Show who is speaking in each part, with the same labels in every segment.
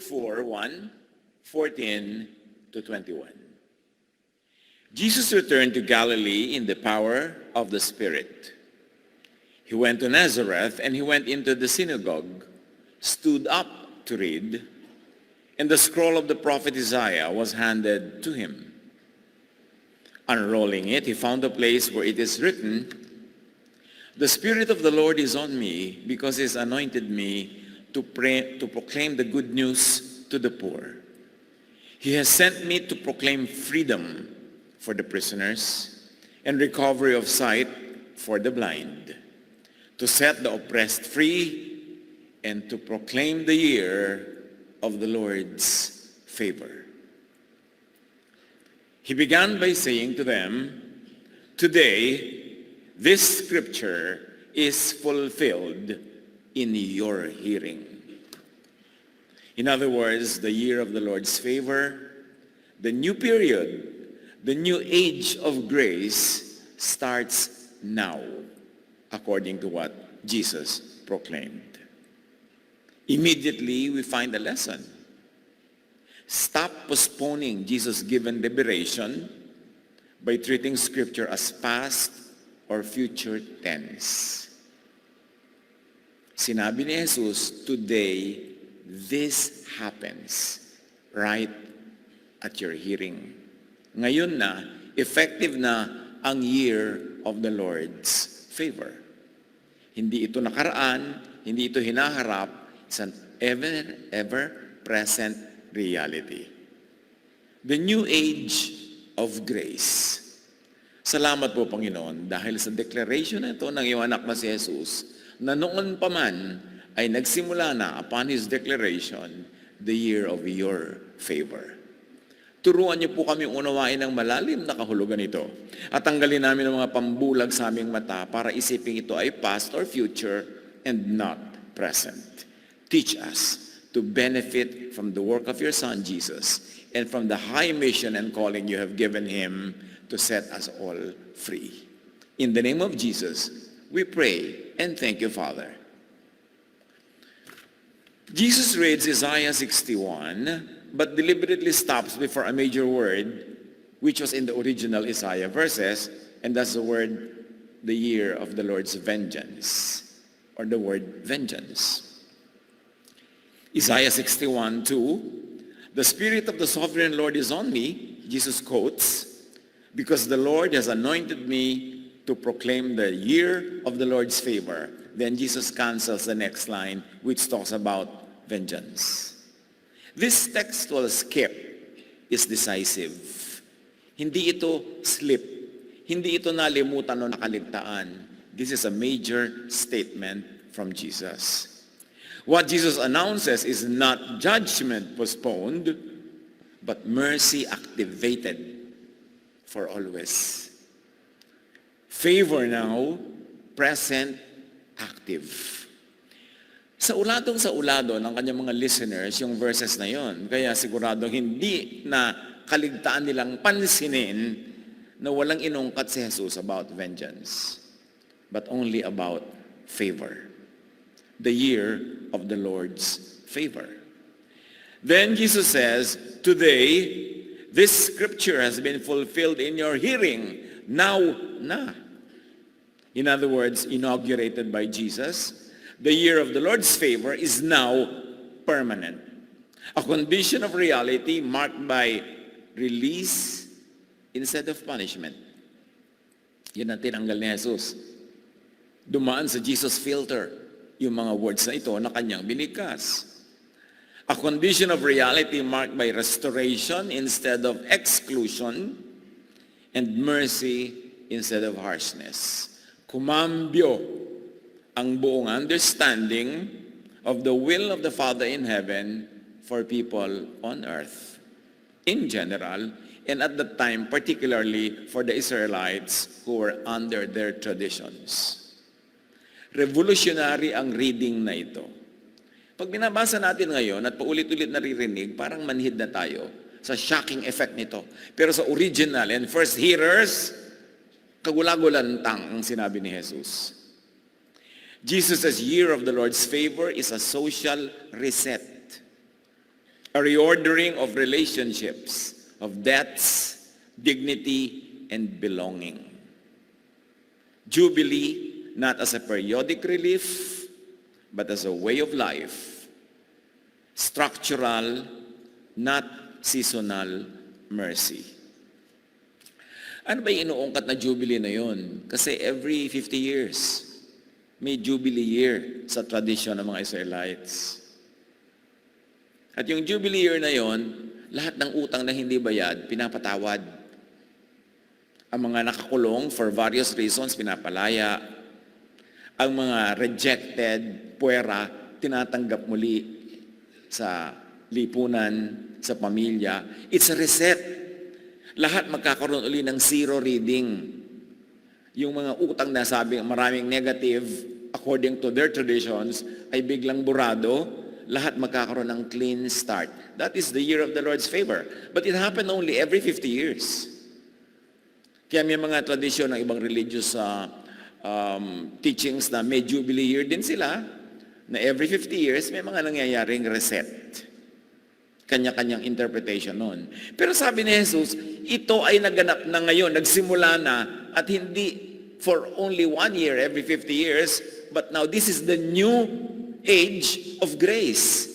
Speaker 1: 4, 1, 14 to 21. Jesus returned to Galilee in the power of the Spirit. He went to Nazareth and he went into the synagogue, stood up to read, and the scroll of the prophet Isaiah was handed to him. Unrolling it, he found a place where it is written, "The Spirit of the Lord is on me, because he has anointed me to proclaim the good news to the poor. He has sent me to proclaim freedom for the prisoners and recovery of sight for the blind, to set the oppressed free, and to proclaim the year of the Lord's favor." He began by saying to them, "Today, this scripture is fulfilled in your hearing." In other words, the year of the Lord's favor, the new period, the new age of grace starts now, according to what Jesus proclaimed. Immediately, we find a lesson. Stop postponing Jesus-given liberation by treating Scripture as past or future tense. Sinabi ni Jesus, today, this happens right at your hearing. Ngayon na, effective na ang year of the Lord's favor. Hindi ito nakaraan, hindi ito hinaharap, it's an ever-present reality. The new age of grace. Salamat po, Panginoon, dahil sa declaration na ito ng iyong anak na si Jesus, na noon pa man ay nagsimula na upon His declaration, the year of your favor. Turuan niyo po kami unawain ng malalim na kahulugan ito at tanggalin namin ang mga pambulag sa aming mata para isipin ito ay past or future and not present. Teach us to benefit from the work of your Son, Jesus, and from the high mission and calling you have given Him to set us all free. In the name of Jesus, we pray and thank you, Father. Jesus reads Isaiah 61, but deliberately stops before a major word, which was in the original Isaiah verses, and that's the word, the year of the Lord's vengeance, or the word vengeance. Isaiah 61:2, "The Spirit of the Sovereign Lord is on me," Jesus quotes, "because the Lord has anointed me to proclaim the year of the Lord's favor." Then Jesus cancels the next line, which talks about vengeance. This textual skip is decisive. Hindi ito slip. Hindi ito nalimutan o nakaligtaan. This is a major statement from Jesus. What Jesus announces is not judgment postponed, but mercy activated for always. Favor now, present, active. Sa ulado ng kanyang mga listeners, yung verses na yon, kaya siguradong hindi na kaligtaan nilang pansinin na walang inungkat si Jesus about vengeance, but only about favor. The year of the Lord's favor. Then Jesus says, "Today, this scripture has been fulfilled in your hearing." Now na. In other words, inaugurated by Jesus, the year of the Lord's favor is now permanent. A condition of reality marked by release instead of punishment. Yan ang tinanggal ni Jesus. Dumaan sa Jesus filter yung mga words na ito na kanyang binigkas. A condition of reality marked by restoration instead of exclusion and mercy instead of harshness. Kumambyo ang buong understanding of the will of the Father in heaven for people on earth in general, and at that time particularly for the Israelites who were under their traditions. Revolutionary ang reading na ito. Pag binabasa natin ngayon at paulit-ulit naririnig, parang manhid na tayo sa shocking effect nito. Pero sa original and first hearers, kagulagulantang ang sinabi ni Jesus. Jesus' year of the Lord's favor is a social reset. a reordering of relationships, of debts, dignity, and belonging. Jubilee, not as a periodic relief, but as a way of life. Structural, not seasonal mercy. Ano ba yung inuungkat na Jubilee na yun? Kasi every 50 years, may Jubilee year sa tradisyon ng mga Israelites. At yung Jubilee year na yon, lahat ng utang na hindi bayad, pinapatawad. Ang mga nakakulong for various reasons, pinapalaya. Ang mga rejected, puwera, tinatanggap muli sa lipunan, sa pamilya. It's a reset. Lahat magkakaroon uli ng zero reading. Yung mga utang na sabi maraming negative, according to their traditions, ay biglang burado, lahat magkakaroon ng clean start. That is the year of the Lord's favor. But it happened only every 50 years. Kaya may mga tradisyon ng ibang religious teachings na may Jubilee year din sila, na every 50 years may mga nangyayaring reset. Kanya-kanyang interpretation nun. Pero sabi ni Jesus, ito ay naganap na ngayon, nagsimula na, at hindi for only 1 year every 50 years, but now this is the new age of grace.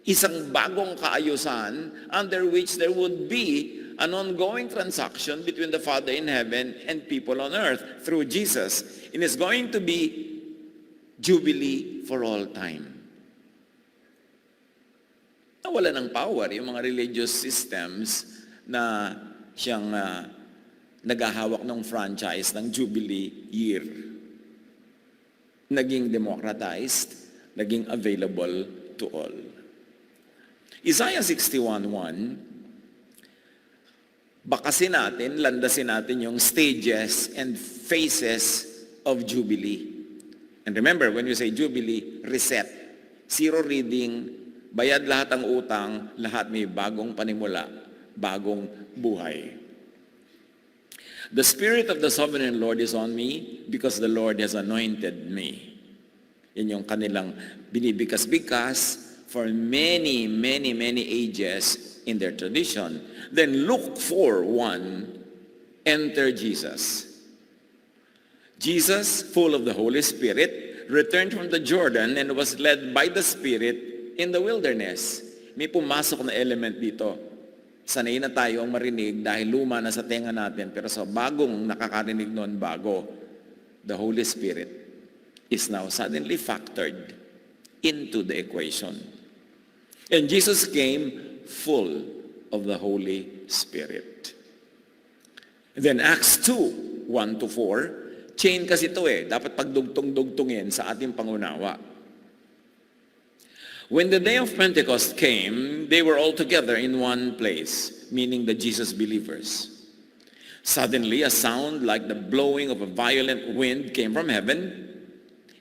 Speaker 1: Isang bagong kaayusan under which there would be an ongoing transaction between the Father in heaven and people on earth through Jesus. And it's going to be Jubilee for all time. Nawala ng power yung mga religious systems na siyang naghahawak ng franchise ng Jubilee year. Naging democratized, naging available to all. Isaiah 61:1, bakasin natin, landasin natin yung stages and phases of Jubilee. And remember, when you say Jubilee, reset. Zero reading, bayad lahat ang utang, lahat may bagong panimula, bagong buhay. The Spirit of the Sovereign Lord is on me because the Lord has anointed me. Yan yung kanilang binibikas-bikas for many, many, many ages in their tradition. Then Luke 4:1, enter Jesus. Jesus, full of the Holy Spirit, returned from the Jordan and was led by the Spirit in the wilderness. May pumasok na element dito. Sanay na tayo ang marinig dahil luma na sa tenga natin, pero sa bagong nakakarinig noon bago, the Holy Spirit is now suddenly factored into the equation. And Jesus came full of the Holy Spirit. And then Acts 2:1-4, chain kasi ito dapat pagdugtong-dugtungin sa ating pangunawa. When the day of Pentecost came, they were all together in one place, meaning the Jesus believers. Suddenly, a sound like the blowing of a violent wind came from heaven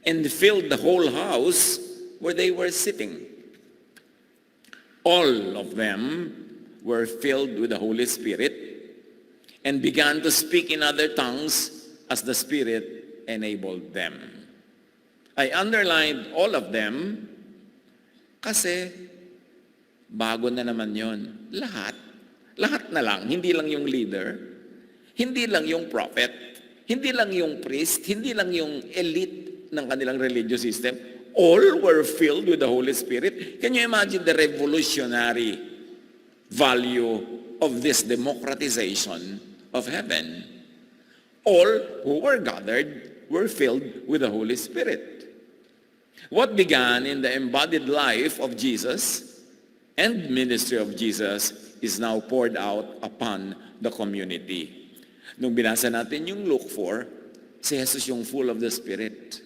Speaker 1: and filled the whole house where they were sitting. All of them were filled with the Holy Spirit and began to speak in other tongues as the Spirit enabled them. I underlined all of them kasi bago na naman yon. Lahat na lang, hindi lang yung leader, hindi lang yung prophet, hindi lang yung priest, hindi lang yung elite ng kanilang religious system. All were filled with the Holy Spirit. Can you imagine the revolutionary value of this democratization of heaven? All who were gathered were filled with the Holy Spirit. What began in the embodied life of Jesus and ministry of Jesus is now poured out upon the community. Nung binasa natin yung Luke 4, si Jesus yung full of the Spirit.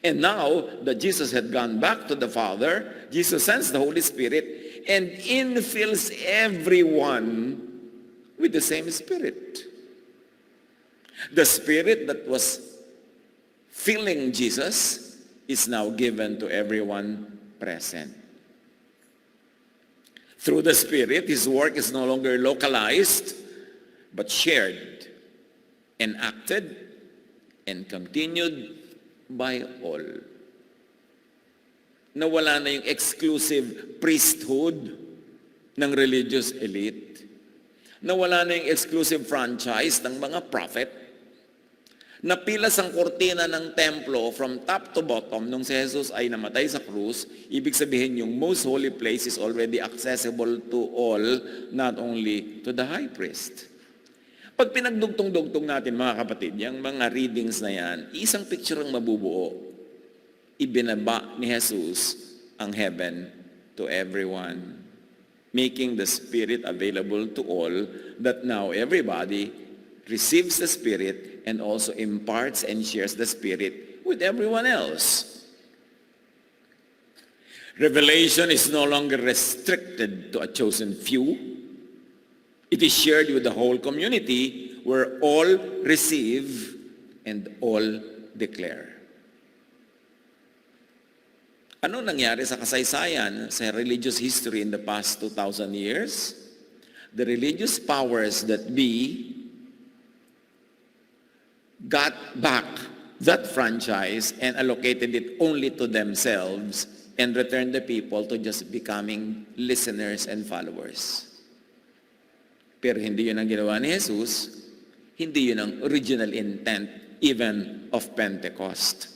Speaker 1: And now that Jesus had gone back to the Father, Jesus sends the Holy Spirit and infills everyone with the same Spirit. The Spirit that was filling Jesus is now given to everyone present. Through the Spirit, His work is no longer localized, but shared, enacted, and continued by all. Nawala na yung exclusive priesthood ng religious elite. Nawala na yung exclusive franchise ng mga prophet. Napilas ang kortina ng templo from top to bottom nung si Jesus ay namatay sa krus. Ibig sabihin yung most holy place is already accessible to all, not only to the high priest. Pag pinagdugtong-dugtong natin mga kapatid, yung mga readings na yan, isang picture ang mabubuo. Ibinaba ni Jesus ang heaven to everyone, making the Spirit available to all, that now everybody receives the Spirit and also imparts and shares the Spirit with everyone else. Revelation is no longer restricted to a chosen few. It is shared with the whole community, where all receive and all declare. Ano nangyari sa kasaysayan, sa religious history in the past 2,000 years? The religious powers that be got back that franchise and allocated it only to themselves and returned the people to just becoming listeners and followers. Pero hindi yun ang ginawa ni Jesus, hindi yun ang original intent even of Pentecost.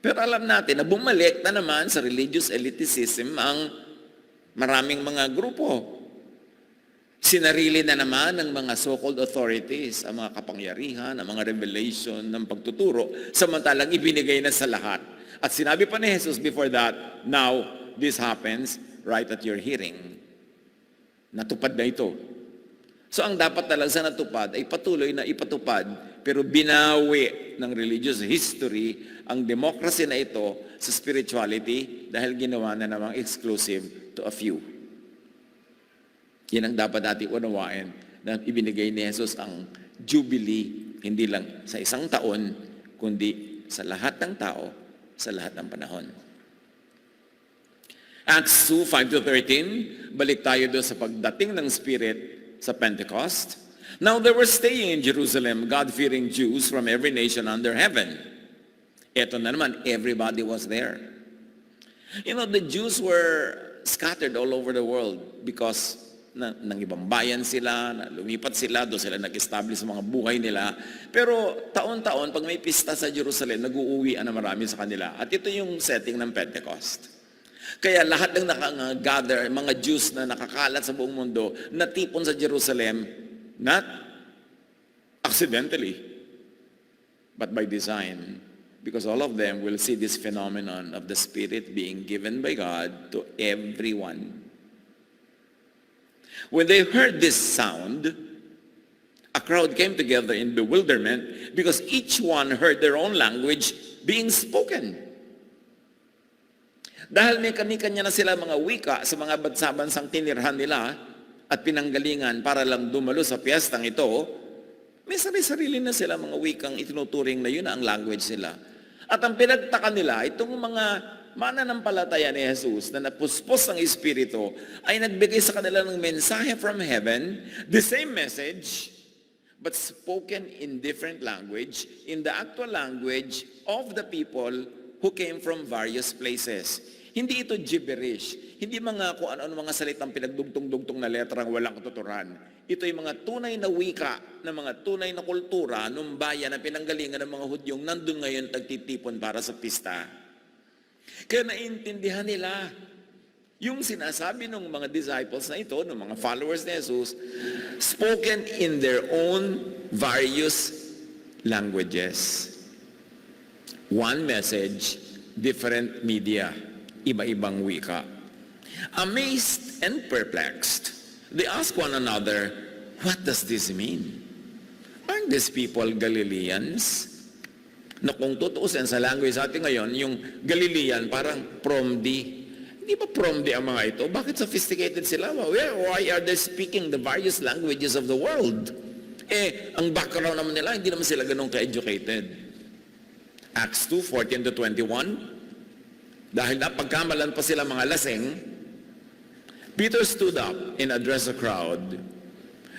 Speaker 1: Pero alam natin na bumalik na naman sa religious elitism ang maraming mga grupo. Sinarili na naman ng mga so-called authorities, ang mga kapangyarihan, ang mga revelation ng pagtuturo, samantalang ibinigay na sa lahat. At sinabi pa ni Jesus before that, now this happens right at your hearing. Natupad na ito. So ang dapat talaga sa natupad ay patuloy na ipatupad, pero binawi ng religious history ang democracy na ito sa spirituality dahil ginawa na namang exclusive to a few. Yan ang dapat natin unawain na ibinigay ni Jesus ang Jubilee, hindi lang sa isang taon, kundi sa lahat ng tao, sa lahat ng panahon. Acts 2, 5-13, balik tayo doon sa pagdating ng Spirit sa Pentecost. Now there were staying in Jerusalem God-fearing Jews from every nation under heaven. Ito na naman, everybody was there. You know, the Jews were scattered all over the world because ng ibang bayan sila, lumipat sila, doon sila nag-establish sa mga buhay nila. Pero taon-taon, pag may pista sa Jerusalem, nag-uuwian na marami sa kanila. At ito yung setting ng Pentecost. Kaya lahat ng nakagather, mga Jews na nakakalat sa buong mundo, natipon sa Jerusalem, not accidentally, but by design. Because all of them will see this phenomenon of the Spirit being given by God to everyone. When they heard this sound, a crowd came together in bewilderment because each one heard their own language being spoken. Dahil may kanya-kanya na sila mga wika sa mga bansa-bansang tinirhan nila at pinanggalingan para lang dumalo sa piyestang ito, may sarili-sarili na sila mga wikang itinuturing na yun na ang language nila. At ang pinagtaka nila, itong mga mananampalataya ni Jesus na napuspos ng Espiritu ay nagbigay sa kanila ng mensahe from heaven, the same message, but spoken in different language, in the actual language of the people who came from various places. Hindi ito gibberish. Hindi mga kung ano-ano mga salitang pinagdugtong-dugtong na letrang walang katuturan. Ito ay mga tunay na wika, na mga tunay na kultura ng bayan na pinanggalingan ng mga Hudyong nandun ngayon tagtitipon para sa pista. Kaya naintindihan nila yung sinasabi ng mga disciples na ito, ng mga followers ni Jesus, spoken in their own various languages. One message, different media. Iba-ibang wika. Amazed and perplexed, they ask one another, what does this mean? Aren't these people Galileans? Na kung tutuusin sa language natin ngayon, yung Galilean parang promdi. Hindi ba promdi ang mga ito? Bakit sophisticated sila? Why are they speaking the various languages of the world? Ang background naman nila, hindi naman sila ganun ka-educated. Acts 2, 14-21, dahil napagkamalan pa sila mga lasing, Peter stood up and addressed the crowd.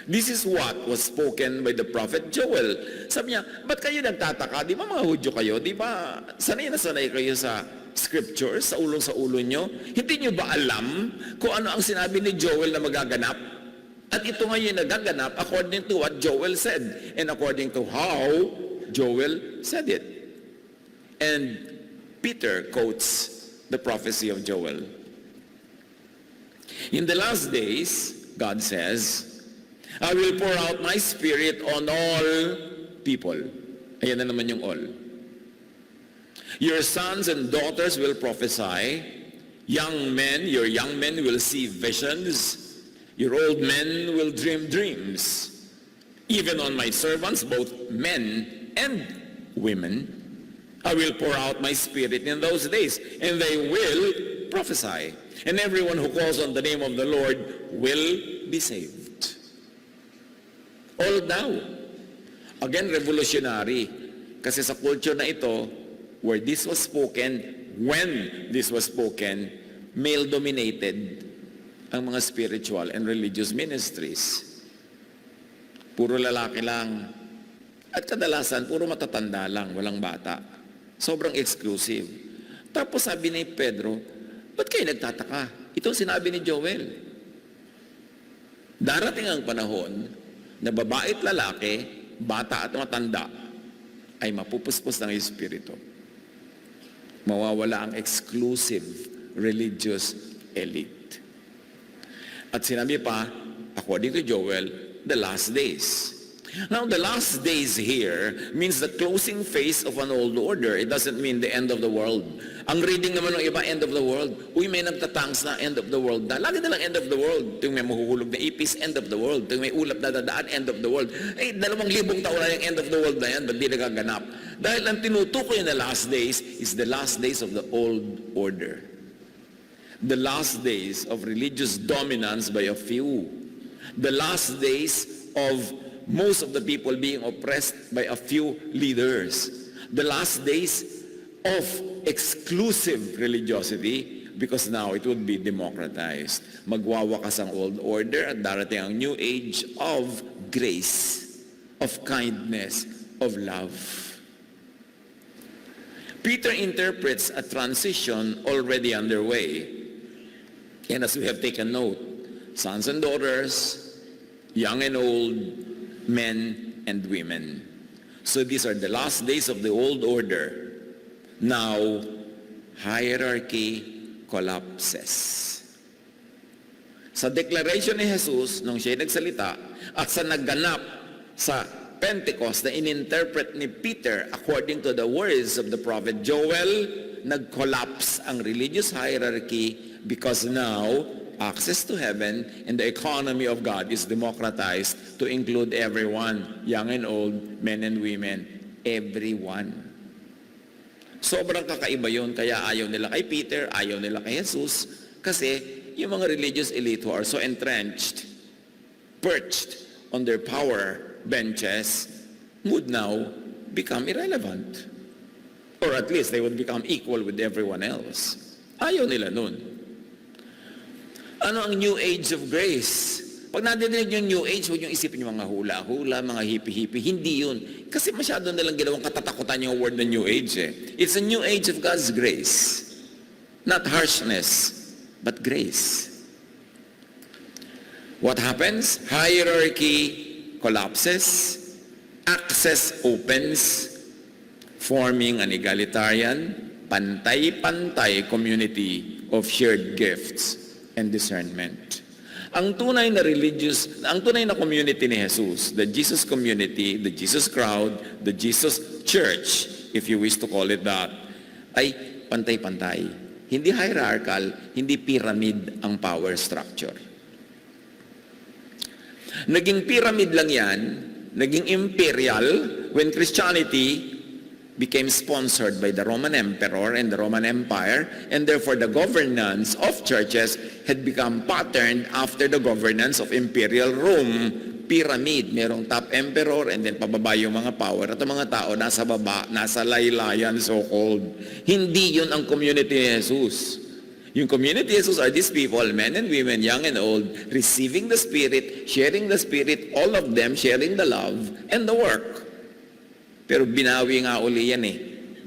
Speaker 1: This is what was spoken by the prophet Joel. Sabi niya, ba't kayo nagtataka? Di ba mga Hudyo kayo? Di ba sanay na sanay kayo sa scriptures sa ulo nyo? Hindi nyo ba alam kung ano ang sinabi ni Joel na magaganap? At ito ngayon nagaganap according to what Joel said and according to how Joel said it. And Peter quotes the prophecy of Joel. In the last days, God says, I will pour out my spirit on all people. Ayan na naman yung all. Your sons and daughters will prophesy. Your young men will see visions. Your old men will dream dreams. Even on my servants, both men and women, I will pour out my spirit in those days, and they will prophesy. And everyone who calls on the name of the Lord will be saved. All now. Again, revolutionary. Kasi sa culture na ito, where this was spoken, when this was spoken, male-dominated ang mga spiritual and religious ministries. Puro lalaki lang. At kadalasan, puro matatanda lang, walang bata. Sobrang exclusive. Tapos sabi ni Pedro, ba't kayo nagtataka? Ito sinabi ni Joel. Darating ang panahon na babae at lalaki, bata at matanda, ay mapupuspos ng Espiritu. Mawawala ang exclusive religious elite. At sinabi pa, according to Joel, the last days. Now, the last days here means the closing phase of an old order. It doesn't mean the end of the world. Ang reading naman ng iba, end of the world. Uy, may nagtatangs na end of the world. Lagi na lang end of the world. Tuwing may mahuhulog na ipis, end of the world. Tuwing may ulap na dadaan, end of the world. 2,000 taon na yung end of the world na yan, ba't di nagaganap? Dahil ang tinutukoy na last days is the last days of the old order. The last days of religious dominance by a few. The last days of most of the people being oppressed by a few leaders. The last days of exclusive religiosity, because now it would be democratized. Magwawakas ang old order at darating ang new age of grace, of kindness, of love. Peter interprets a transition already underway. And as we have taken note, sons and daughters, young and old, men and women. So these are the last days of the old order. Now, hierarchy collapses. Sa declaration ni Jesus, nung siya'y nagsalita, at sa nagganap sa Pentecost na ininterpret ni Peter according to the words of the prophet Joel, nag-collapse ang religious hierarchy because now, access to heaven and the economy of God is democratized to include everyone, young and old, men and women, everyone. Sobrang kakaiba yun, kaya ayaw nila kay Peter, ayaw nila kay Jesus, kasi yung mga religious elite who are so entrenched, perched on their power benches, would now become irrelevant. Or at least they would become equal with everyone else. Ayaw nila nun. Ano ang New Age of Grace? Pag nadidinig yung New Age, huwag yung isipin yung mga hula-hula, mga hippie-hippie. Hindi yun. Kasi masyado nalang ginawang katatakutan yung word na New Age. It's a New Age of God's grace. Not harshness, but grace. What happens? Hierarchy collapses. Access opens, forming an egalitarian, pantay-pantay community of shared gifts and discernment. Ang tunay na community ni Jesus, the Jesus community, the Jesus crowd, the Jesus church, if you wish to call it that, ay pantay-pantay. Hindi hierarchical, hindi pyramid ang power structure. Naging pyramid lang yan, naging imperial when Christianity became sponsored by the Roman Emperor and the Roman Empire, and therefore the governance of churches had become patterned after the governance of Imperial Rome. Pyramid, merong top emperor and then pababa yung mga power at ang mga tao nasa baba, nasa laylayan so-called. Hindi yun ang community ni Jesus. Yung community ni Jesus are these people, men and women, young and old, receiving the Spirit, sharing the Spirit, all of them sharing the love and the work. Pero binawi nga uli yan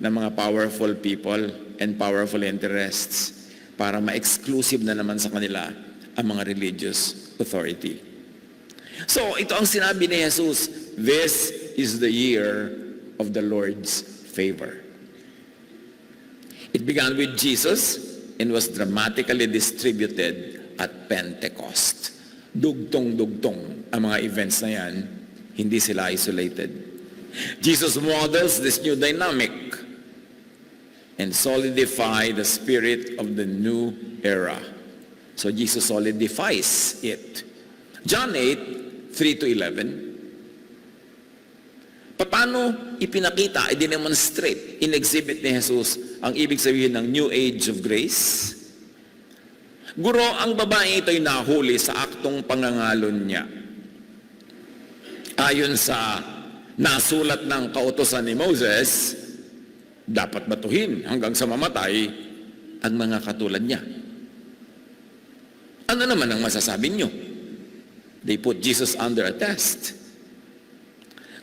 Speaker 1: ng mga powerful people and powerful interests para ma-exclusive na naman sa kanila ang mga religious authority. So, ito ang sinabi ni Jesus, this is the year of the Lord's favor. It began with Jesus and was dramatically distributed at Pentecost. Dugtong-dugtong ang mga events na yan, hindi sila isolated. Jesus models this new dynamic and solidify the spirit of the new era. So Jesus solidifies it. John 8, 3-11. Paano ipinakita, i-demonstrate, in-exhibit ni Jesus ang ibig sabihin ng new age of grace? Guro, ang babae ito'y nahuli sa aktong pangangalon niya. Ayon sa nasulat ng kautusan ni Moses, dapat batuhin hanggang sa mamatay ang mga katulad niya. Ano naman ang masasabi niyo? They put Jesus under a test.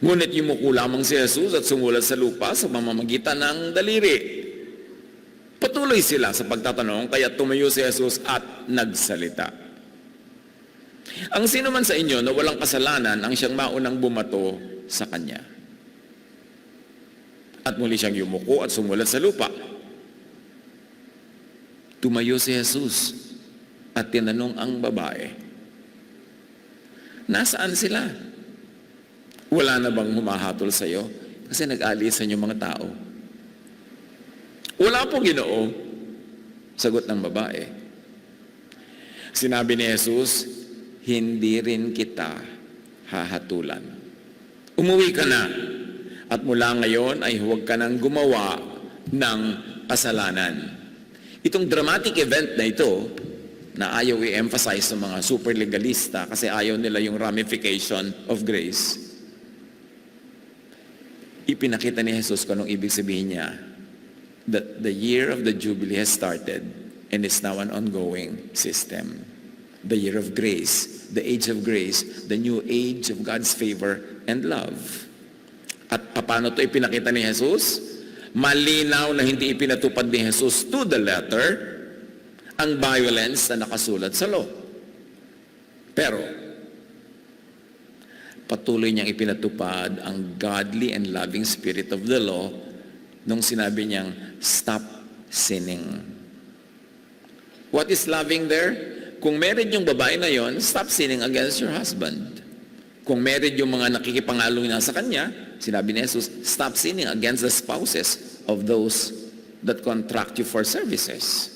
Speaker 1: Ngunit yumuko lamang si Jesus at sumulat sa lupa sa pamamagitan ng daliri. Patuloy sila sa pagtatanong, kaya tumayo si Jesus at nagsalita. Ang sino man sa inyo na walang kasalanan ang siyang maunang bumato sa kanya. At muli siyang yumuko at sumulat sa lupa. Tumayo si Jesus at tinanong ang babae, nasaan sila? Wala na bang humahatol sa iyo? Kasi nag-aalisan yung mga tao. Wala po, Ginoo. Sagot ng babae. Sinabi ni Jesus, hindi rin kita hahatulan. Umuwi ka na. At mula ngayon ay huwag ka nang gumawa ng kasalanan. Itong dramatic event na ito, na ayaw i-emphasize ng mga super legalista kasi ayaw nila yung ramification of grace. Ipinakita ni Jesus kung anong ibig sabihin niya, that the year of the Jubilee has started and is now an ongoing system. The year of grace, the age of grace, the new age of God's favor and love. At paano ito ipinakita ni Jesus? Malinaw na hindi ipinatupad ni Jesus to the letter ang violence na nakasulat sa law. Pero, patuloy niyang ipinatupad ang godly and loving spirit of the law nung sinabi niyang, stop sinning. What is loving there? Kung married yung babae na yon, stop sinning against your husband. Kung married yung mga nakikipangalo na sa kanya, sinabi ni Jesus, stop sinning against the spouses of those that contract you for services.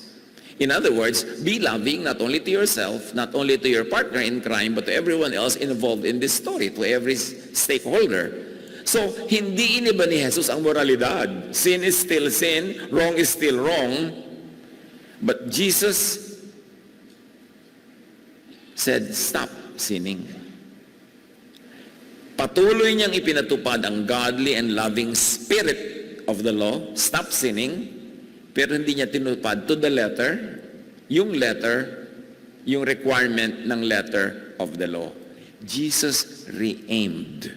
Speaker 1: In other words, be loving not only to yourself, not only to your partner in crime, but to everyone else involved in this story, to every stakeholder. So, hindi iniba ni Jesus ang moralidad. Sin is still sin, wrong is still wrong. But Jesus said, stop sinning. Patuloy niyang ipinatupad ang godly and loving spirit of the law, stop sinning, pero hindi niya tinupad to the letter, yung requirement ng letter of the law. Jesus re-aimed.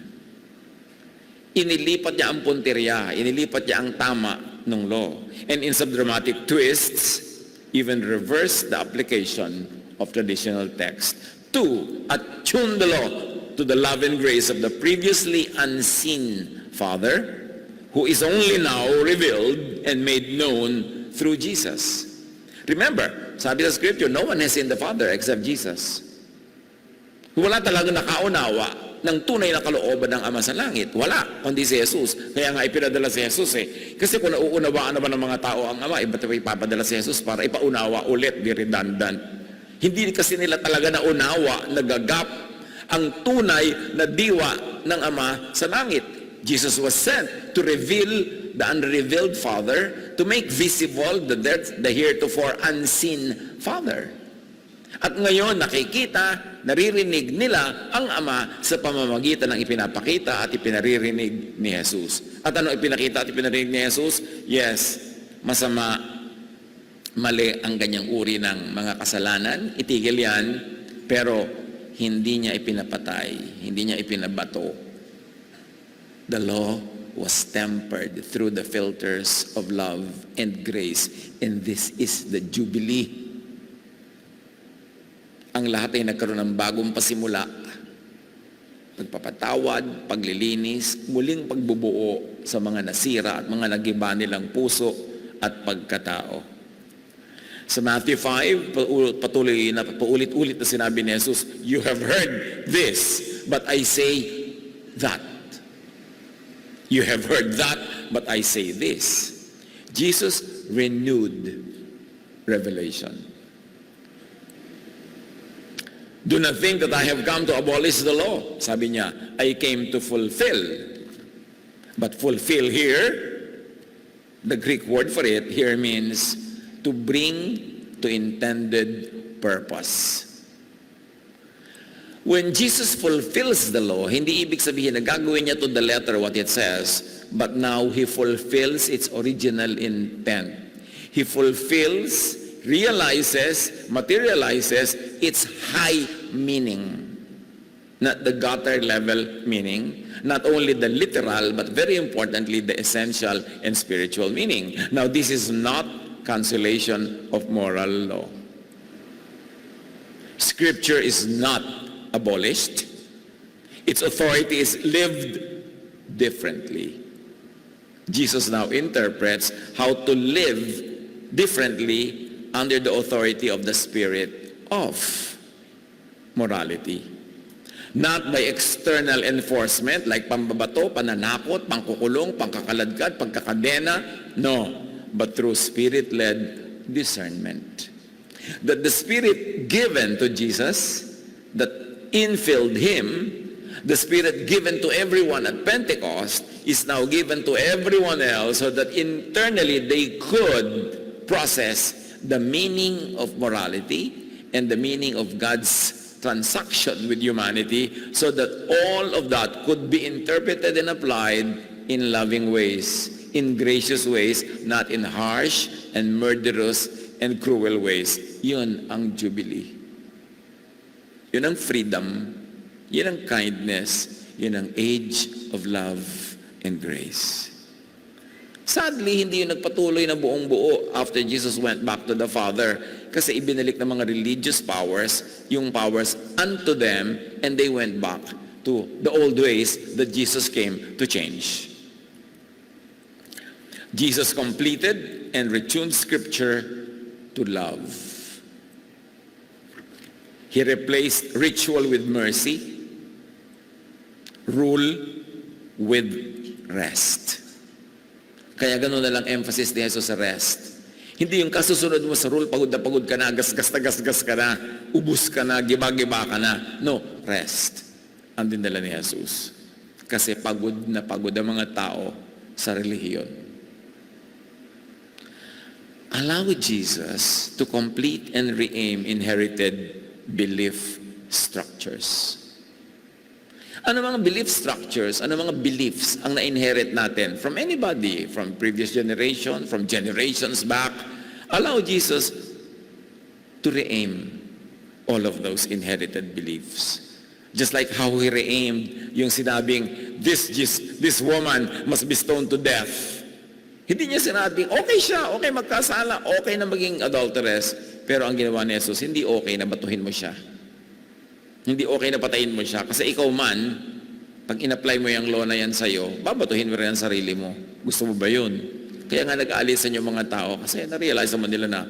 Speaker 1: Inilipat niya ang punteriya, inilipat niya ang tama ng law. And in some dramatic twists, even reversed the application of traditional text to attune the law to the love and grace of the previously unseen Father, who is only now revealed and made known through Jesus. Remember, sabi sa Scripture, no one has seen the Father except Jesus. Wala talaga nakaunawa ng tunay na kalooban ng Ama sa langit. Wala, kundi si Jesus. Kaya nga ipinadala si Jesus eh. Kasi kung nauunawaan naman ng mga tao ang Ama, iba't ipapadala si Jesus para ipaunawa ulit, di redundant. Hindi kasi nila talaga naunawa, nagagap ang tunay na diwa ng Ama sa langit. Jesus was sent to reveal the unrevealed Father, to make visible the heretofore unseen Father. At ngayon nakikita, naririnig nila ang Ama sa pamamagitan ng ipinapakita at ipinaririnig ni Jesus. At ano ipinakita at ipinaririnig ni Jesus? Yes, masama, mali ang ganyang uri ng mga kasalanan, itigil yan, pero hindi niya ipinapatay, hindi niya ipinabato. The law was tempered through the filters of love and grace. And this is the Jubilee. Ang lahat ay nagkaroon ng bagong pasimula. Pagpapatawad, paglilinis, muling pagbubuo sa mga nasira at mga nagiba nilang puso at pagkatao. Sa Matthew 5, patuloy na paulit-ulit na sinabi ni Jesus, "You have heard this, but I say that." You have heard that, but I say this. Jesus renewed revelation. Do not think that I have come to abolish the law. Sabi niya, I came to fulfill. But fulfill here, the Greek word for it here means to bring to intended purpose. When Jesus fulfills the law, hindi ibig sabihin na gagawin niya to the letter what it says, but now He fulfills its original intent. He fulfills, realizes, materializes its high meaning. Not the gutter level meaning, not only the literal, but very importantly, the essential and spiritual meaning. Now, this is not cancellation of moral law. Scripture is not abolished. Its authority is lived differently. Jesus now interprets how to live differently under the authority of the spirit of morality. Not by external enforcement like pambabato, pananakot, pangkukulong, pangkakaladkad, pagkakadena. No, but through spirit-led discernment. That the spirit given to Jesus, that infilled Him, the Spirit given to everyone at Pentecost is now given to everyone else so that internally they could process the meaning of morality and the meaning of God's transaction with humanity so that all of that could be interpreted and applied in loving ways, in gracious ways, not in harsh and murderous and cruel ways. Yun ang Jubilee. Yun ang freedom, yun ang kindness, yun ang age of love and grace. Sadly, hindi yun nagpatuloy na buong buo after Jesus went back to the Father kasi ibinalik ng mga religious powers yung powers unto them and they went back to the old ways that Jesus came to change. Jesus completed and retuned Scripture to love. He replaced ritual with mercy, rule with rest. Kaya gano'n na lang emphasis ni Jesus sa rest. Hindi yung kasusunod mo sa rule, pagod ka na, gasgas ka na, ubus ka na, giba-giba ka na. No, rest. Ang dinala ni Jesus. Kasi pagod na pagod ang mga tao sa relihiyon. Allow Jesus to complete and re-aim inherited belief structures. Ano mga belief structures, ano mga beliefs ang na-inherit natin from anybody, from previous generation, from generations back? Allow Jesus to re-aim all of those inherited beliefs. Just like how He re-aimed yung sinabing, this woman must be stoned to death. Hindi niya sinabing, okay siya, okay magkasala, okay na maging adulteress. Pero ang ginawa ni Jesus, hindi okay na batuhin mo siya. Hindi okay na patayin mo siya. Kasi ikaw man, pag in-apply mo yung law na yan sa'yo, babatuhin mo rin ang sarili mo. Gusto mo ba yun? Kaya nga nag-aalisan yung mga tao kasi na-realize naman nila na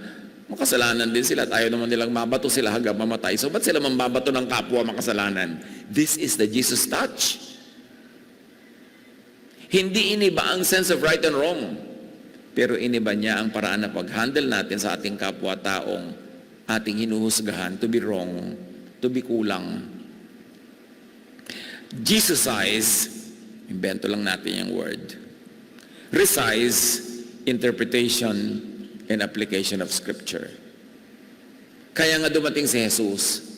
Speaker 1: makasalanan din sila at ayaw naman nilang mabato sila hanggang mamatay. So ba't sila mambabato ng kapwa makasalanan? This is the Jesus touch. Hindi iniba ang sense of right and wrong. Pero iniba niya ang paraan na pag-handle natin sa ating kapwa-taong ating hinuhusgahan to be wrong, to be kulang. Jesusize, invento lang natin yung word. Resize, interpretation and application of Scripture. Kaya nga dumating si Jesus.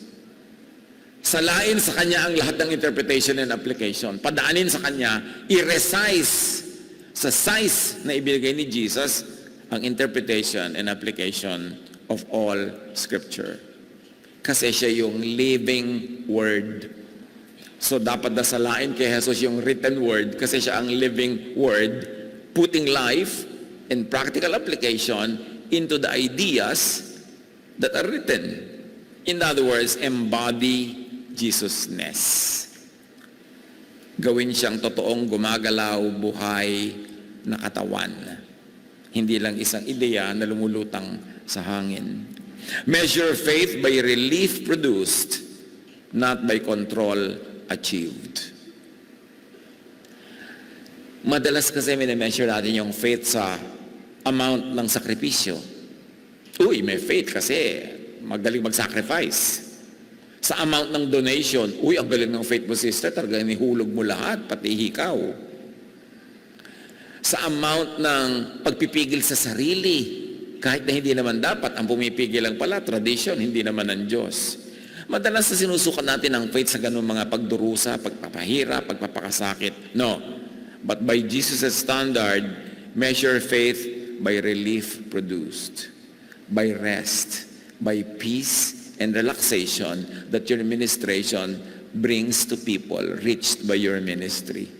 Speaker 1: Salain sa Kanya ang lahat ng interpretation and application. Padaanin sa Kanya, i-resize sa size na ibigay ni Jesus ang interpretation and application of all Scripture. Kasi siya yung living Word. So dapat dasalain kay Jesus yung written word kasi siya ang living word, putting life and practical application into the ideas that are written. In other words, embody Jesus-ness. Gawin siyang totoong gumagalaw, buhay na katawan. Hindi lang isang ideya na lumulutang sa hangin. Measure faith by relief produced, not by control achieved. Madalas kasi minimeasure natin yung faith sa amount ng sakripisyo. Uy, may faith kasi magaling mag-sacrifice. Sa amount ng donation, uy, ang galing ng faith mo, sister, talagang nihulog mo lahat, pati ikaw. Sa amount ng pagpipigil sa sarili, kahit na hindi naman dapat, ang pumipigil lang pala, tradition, hindi naman ng Diyos. Madalas na sinusukat natin ang faith sa ganung mga pagdurusa, pagpapahira, pagpapakasakit. No. But by Jesus' standard, measure faith by relief produced, by rest, by peace, and relaxation that your ministration brings to people reached by your ministry.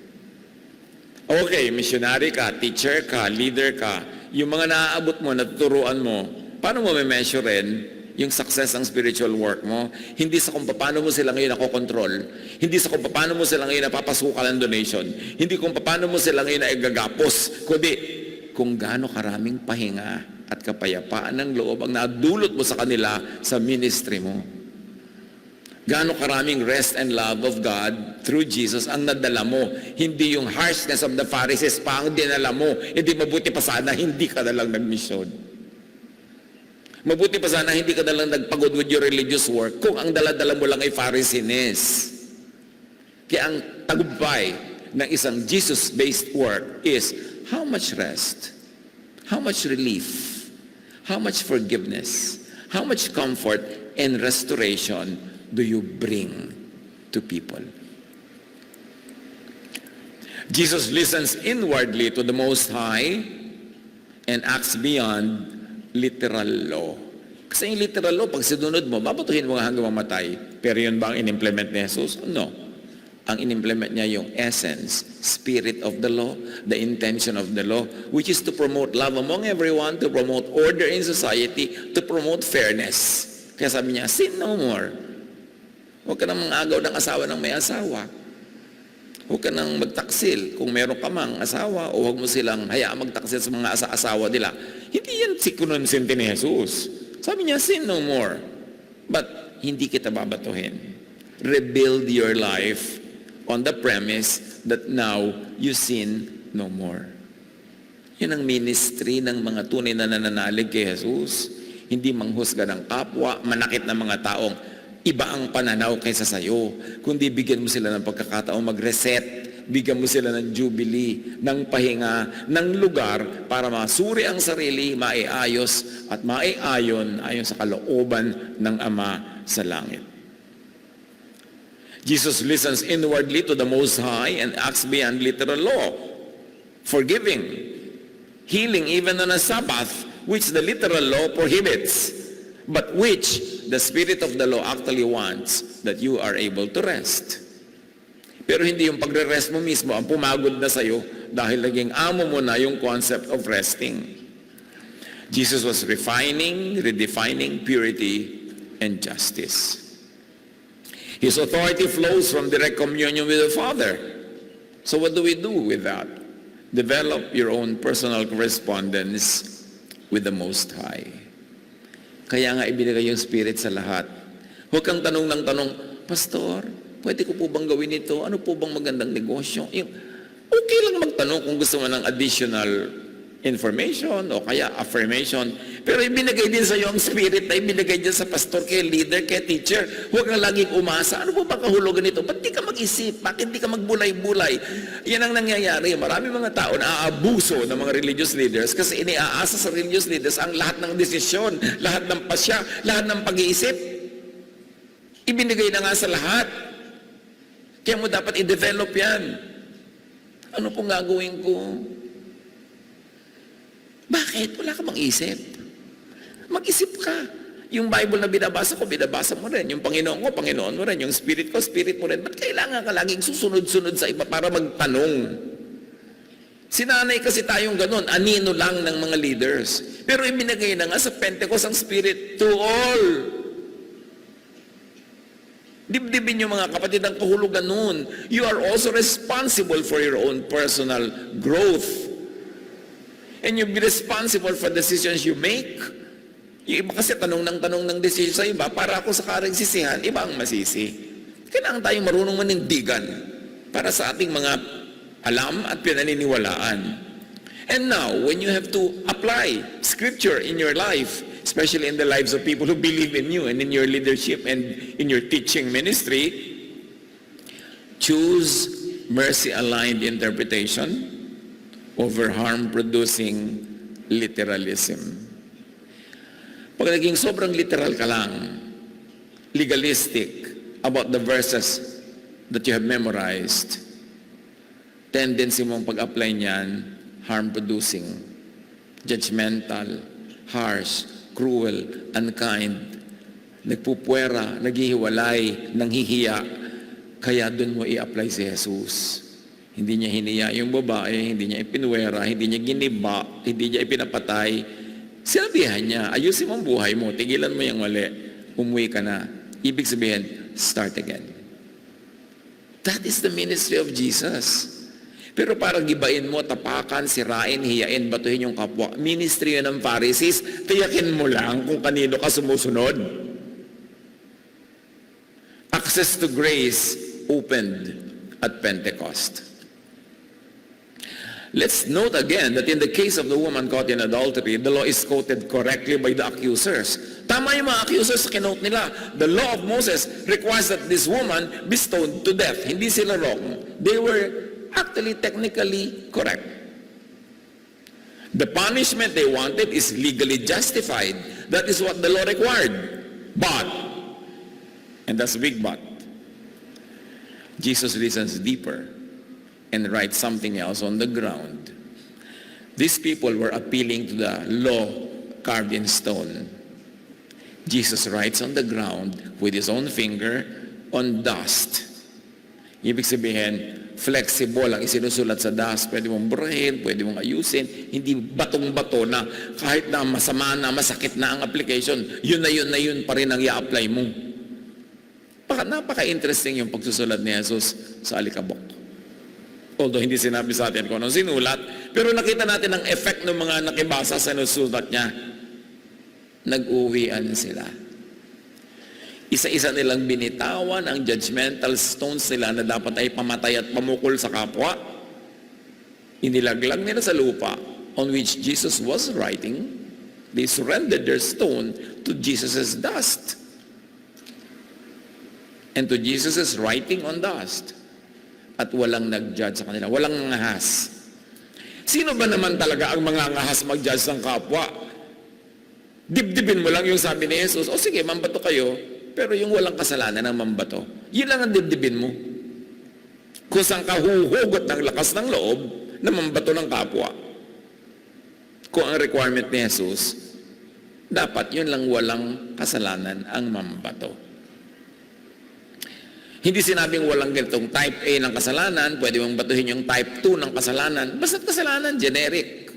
Speaker 1: Okay, missionary ka, teacher ka, leader ka, yung mga naaabot mo, natuturuan mo, paano mo measurein yung success ng spiritual work mo? Hindi sa kung paano mo sila ngayon nakokontrol, hindi sa kung paano mo sila ngayon napapasukan ng donation, hindi kung paano mo sila ngayon naigagapos, kundi kung gaano karaming pahinga at kapayapaan ng loob ang nadulot mo sa kanila sa ministry mo. Gaano karaming rest and love of God through Jesus ang nadala mo. Hindi yung harshness of the Pharisees pa ang dinala mo. Hindi mabuti pa sana hindi ka na lang nagmisyon. Mabuti pa sana hindi ka na lang nagpagod with your religious work kung ang dala-dala mo lang ay Pharisees. Kaya ang tagumpay ng isang Jesus-based work is how much rest, how much relief, how much forgiveness, how much comfort and restoration do you bring to people? Jesus listens inwardly to the Most High and acts beyond literal law. Kasi yung literal law, pag sinunod mo, babatuhin mo hanggang mamatay. Pero yun ba ang in-implement ni Jesus? No. Ang in-implement niya yung essence, spirit of the law, the intention of the law, which is to promote love among everyone, to promote order in society, to promote fairness. Kaya sabi niya, sin no more. Huwag ka nang mangagaw ng asawa ng may asawa. Huwag ka nang magtaksil kung meron ka mang asawa o huwag mo silang hayaan magtaksil sa mga asawa nila. Hindi yan sikunonsinti ni Jesus. Sabi niya, sin no more. But hindi kita babatuhin. Rebuild your life on the premise that now you sin no more. Yan ang ministry ng mga tunay na nananalig kay Jesus. Hindi manghusga ng kapwa, manakit ng mga taong iba ang pananaw kaysa sayo. Kundi bigyan mo sila ng pagkakataong mag-reset, bigyan mo sila ng jubilee, ng pahinga, ng lugar para masuri ang sarili, maiayos at maiayon ayon sa kalooban ng Ama sa langit. Jesus listens inwardly to the Most High and acts beyond literal law, forgiving, healing even on a Sabbath, which the literal law prohibits, but which the Spirit of the law actually wants that you are able to rest. Pero hindi yung pagre-rest mo mismo ang pumagod na sa'yo dahil naging amo mo na yung concept of resting. Jesus was refining, redefining purity and justice. His authority flows from direct communion with the Father. So what do we do with that? Develop your own personal correspondence with the Most High. Kaya nga ibinigay yung Spirit sa lahat. Huwag kang tanong ng tanong, Pastor, pwede ko po bang gawin ito? Ano po bang magandang negosyo? Okay lang magtanong kung gusto mo ng additional information o kaya affirmation. Pero ibinigay din sa iyo ang Spirit na ibinigay din sa pastor, kay leader, kay teacher. Huwag kang laging umasa. Ano po ba kahulugan nito? Ba't di ka mag-isip? Bakit di ka magbulay-bulay? Yan ang nangyayari. Marami mga tao na aabuso ng mga religious leaders kasi iniaasa sa religious leaders ang lahat ng desisyon, lahat ng pasya, lahat ng pag-iisip. Ibinigay na nga sa lahat. Kaya mo dapat i-develop yan. Ano pong gagawin ko? Bakit? Wala ka bang isip? Mag-isip ka. Yung Bible na binabasa mo rin. Yung Panginoon ko, Panginoon mo rin. Yung Spirit ko, Spirit mo rin. Ba't kailangan ka laging susunod-sunod sa iba para magtanong? Sinanay kasi tayong ganun, anino lang ng mga leaders. Pero ibinigay na nga sa Pentecost ang Spirit to all. Dibdibin yung mga kapatid ang kahulugan nun. You are also responsible for your own personal growth. And you be responsible for decisions you make. Yung iba kasi tanong ng decision sa iba, para ako sa karagsisihan, iba ang masisi. Kailangan tayong marunong manindigan para sa ating mga alam at pinaniniwalaan. And now, when you have to apply Scripture in your life, especially in the lives of people who believe in you and in your leadership and in your teaching ministry, choose mercy-aligned interpretation over harm-producing literalism. Pag naging sobrang literal ka lang, legalistic about the verses that you have memorized, tendency mong pag-apply niyan, harm-producing, judgmental, harsh, cruel, unkind, nagpupwera, naghihiwalay, nanghihiya, kaya doon mo i-apply si Jesus. Hindi niya hiniya yung babae, hindi niya ipinwera, hindi niya giniba, hindi niya ipinapatay. Sinabihan niya, ayusin mo ang buhay mo, tigilan mo yung mali, umuwi ka na. Ibig sabihin, start again. That is the ministry of Jesus. Pero para gibain mo, tapakan, sirain, hiyain, batuhin yung kapwa, ministry yun ng Pharisees, tiyakin mo lang kung kanino ka sumusunod. Access to grace opened at Pentecost. Let's note again that in the case of the woman caught in adultery, the law is quoted correctly by the accusers. Tama yung mga accusers sa kinote nila. The law of Moses requires that this woman be stoned to death. Hindi sila wrong. They were actually technically correct. The punishment they wanted is legally justified. That is what the law required. But, and that's a big but, Jesus reasons deeper and write something else on the ground. These people were appealing to the law carved in stone. Jesus writes on the ground with his own finger on dust. Ibig sabihin, flexible ang isinusulat sa dust. Pwede mong burahin, pwede mong ayusin. Hindi batong-bato na kahit na masama na, masakit na ang application, yun na yun pa rin ang i-apply mo. Napaka-interesting yung pagsusulat ni Jesus sa alikabok. Although hindi sinabi sa atin kung anong sinulat, pero nakita natin ang effect ng mga nakibasa sa sinusulat niya. Nag-uwian sila. Isa-isa nilang binitawan ang judgmental stones nila na dapat ay pamatay at pamukol sa kapwa. Inilaglag nila sa lupa on which Jesus was writing. They surrendered their stone to Jesus' dust. And to Jesus' writing on dust. At walang nag-judge sa kanila. Walang ngahas. Sino ba naman talaga ang mga ngahas mag-judge ng kapwa? Dibdibin mo lang yung sabi ni Jesus, o sige, mambato kayo, pero yung walang kasalanan ng mambato, yun lang ang dibdibin mo. Kung saan ka huhugot ng lakas ng loob na mambato ng kapwa. Kung ang requirement ni Jesus, dapat yun lang walang kasalanan ang mambato. Hindi sinabing walang ganitong type A ng kasalanan, pwede mong batuhin yung type 2 ng kasalanan. Basta't kasalanan, generic.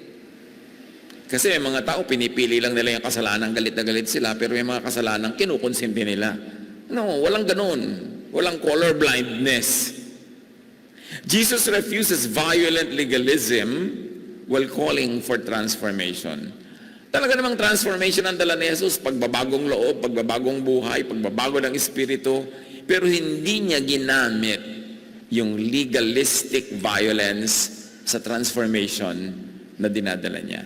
Speaker 1: Kasi may mga tao, pinipili lang nila yung kasalanan, galit na galit sila, pero may mga kasalanan, kinukonsinti nila. No, walang ganun. Walang color blindness. Jesus refuses violent legalism while calling for transformation. Talaga namang transformation ang dala ni Jesus, pagbabagong loob, pagbabagong buhay, pagbabago ng espiritu, pero hindi niya ginamit yung legalistic violence sa transformation na dinadala niya.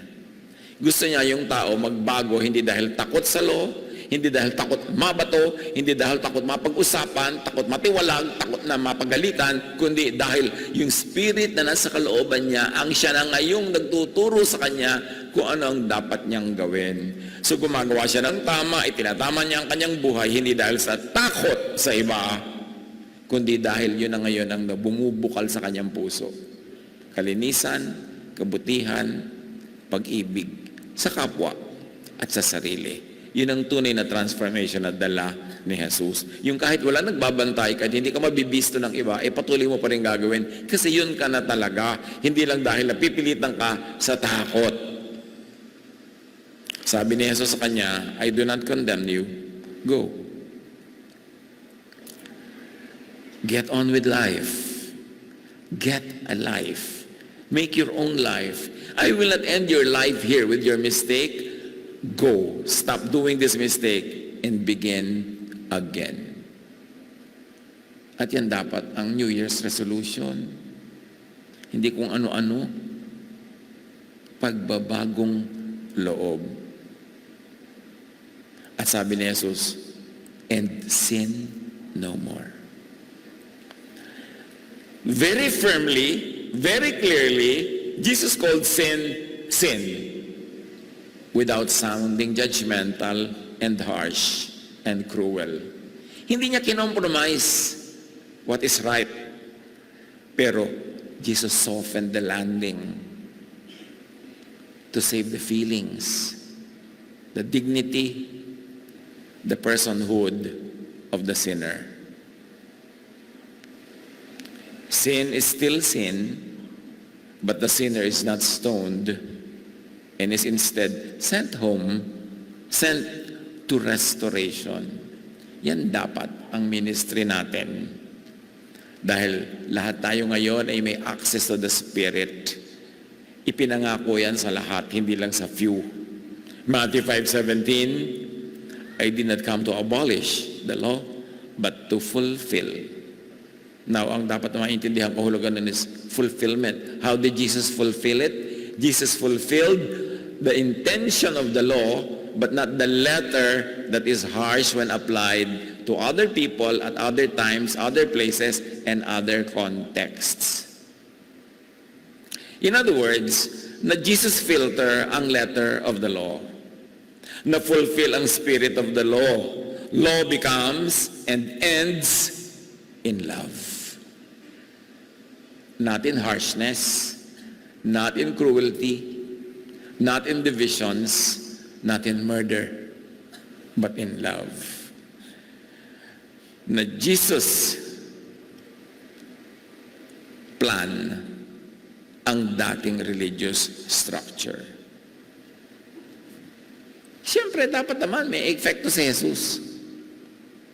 Speaker 1: Gusto niya yung tao magbago hindi dahil takot sa law, hindi dahil takot mabato, hindi dahil takot mapag-usapan, takot matiwalag, takot na mapagalitan, kundi dahil yung spirit na nasa kalooban niya, ang siya na ngayong nagtuturo sa kanya kung ano ang dapat niyang gawin. So gumagawa siya ng tama, itinatama niya ang kanyang buhay, hindi dahil sa takot sa iba, kundi dahil yun na ngayon ang bumubukal sa kanyang puso. Kalinisan, kabutihan, pag-ibig sa kapwa at sa sarili. Yun ang tunay na transformation na dala ni Jesus. Yung kahit wala nagbabantay, kahit hindi ka mabibisto ng iba, patuloy mo pa rin gagawin. Kasi yun ka na talaga. Hindi lang dahil napipilitan ka sa takot. Sabi ni Jesus sa kanya, I do not condemn you. Go. Get on with life. Get a life. Make your own life. I will not end your life here with your mistake. Go. Stop doing this mistake and begin again. At yan dapat ang New Year's resolution. Hindi kung ano-ano. Pagbabagong loob. At sabi ni Jesus, and sin no more. Very firmly, very clearly, Jesus called sin, sin. Without sounding judgmental and harsh and cruel. Hindi niya kinompromise what is right. Pero Jesus softened the landing to save the feelings, the dignity, the personhood of the sinner. Sin is still sin, but the sinner is not stoned and is instead sent home, sent to restoration. Yan dapat ang ministry natin. Dahil lahat tayo ngayon ay may access to the Spirit. Ipinangako yan sa lahat, hindi lang sa few. Matthew 5:17, I did not come to abolish the law, but to fulfill. Now, ang dapat na maintindihan kahulugan nun is fulfillment. How did Jesus fulfill it? Jesus fulfilled the intention of the law, but not the letter that is harsh when applied to other people at other times, other places, and other contexts. In other words, na Jesus filter ang letter of the law. Na fulfill ang spirit of the law. Law becomes and ends in love. Not in harshness, not in cruelty, not in divisions, not in murder, but in love. Na Jesus plan ang dating religious structure. Siyempre, dapat naman may epekto si Jesus.